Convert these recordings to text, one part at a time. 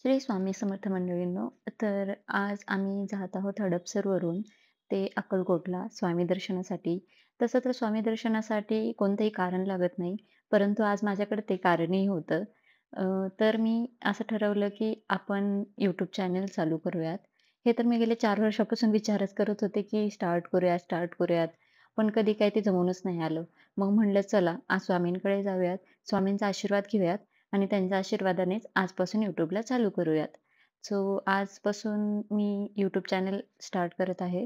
श्री स्वामी समर्थ मंडळींनो, तर आज आम्ही जात आहोत हडपसरवरून ते अक्कलकोटला स्वामी दर्शनासाठी. तसं तर स्वामी दर्शनासाठी कोणतंही कारण लागत नाही, परंतु आज माझ्याकडे ते कारणही होतं. तर मी असं ठरवलं, की आपण YouTube चॅनल चालू करूयात. हे तर मी गेले 4 वर्षापासून विचारच करत होते, की स्टार्ट करूयात. पण कधी काही ते जमूनच नाही आलं. मग म्हणलं चला आज स्वामींकडे जाऊयात, स्वामींचा आशीर्वाद घेऊयात आणि त्यांच्या आशीर्वादानेच आजपासून YouTubeला चालू करूयात. सो आजपासून मी YouTube चॅनल स्टार्ट करत आहे.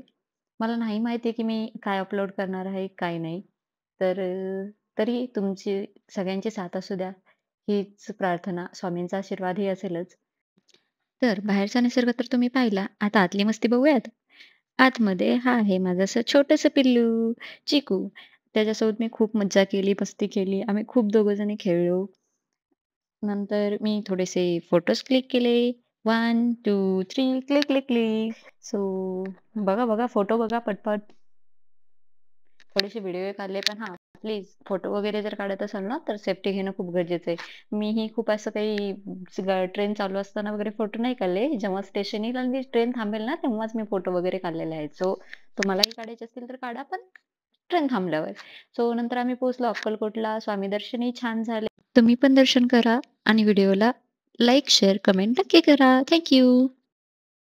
मला नाही माहिती आहे, की मी काय अपलोड करणार आहे, काय नाही. तर तरी तुमची सगळ्यांची साथ असू द्या, हीच प्रार्थना. स्वामींचा आशीर्वादही असेलच. तर बाहेरचा निसर्ग तर तुम्ही पाहिला. आता आतली मस्ती बघूयात. आतमध्ये हा आहे माझं असं छोटंसं पिल्लू, चिकू. त्याच्यासोबत मी खूप मज्जा केली, मस्ती केली. आम्ही खूप दोघं जणी खेळलो. नंतर मी थोडेसे फोटोज क्लिक केले. 1, 2, 3 क्लिक, क्लिक, क्लिक. सो बघा, फोटो बघा पटपट. थोडेसे व्हिडिओ काढले पण हां, प्लीज फोटो वगैरे जर काढत असाल ना, तर सेफ्टी घेणं खूप गरजेचं आहे. मीही खूप असं काही ट्रेन चालू असताना वगैरे फोटो नाही काढले. जेव्हा स्टेशन येईल आणि ट्रेन थांबेल ना, तेव्हाच मी फोटो वगैरे काढलेले आहेत. सो तुम्हालाही काढायचे असतील तर काढा, पण ट्रेन थांबल्यावर. सो नंतर आम्ही पोहोचलो अक्कलकोटला. स्वामी दर्शनही छान झाले. तुम्ही पण दर्शन करा आणि व्हिडिओला लाईक, शेअर, कमेंट नक्की करा. Thank you.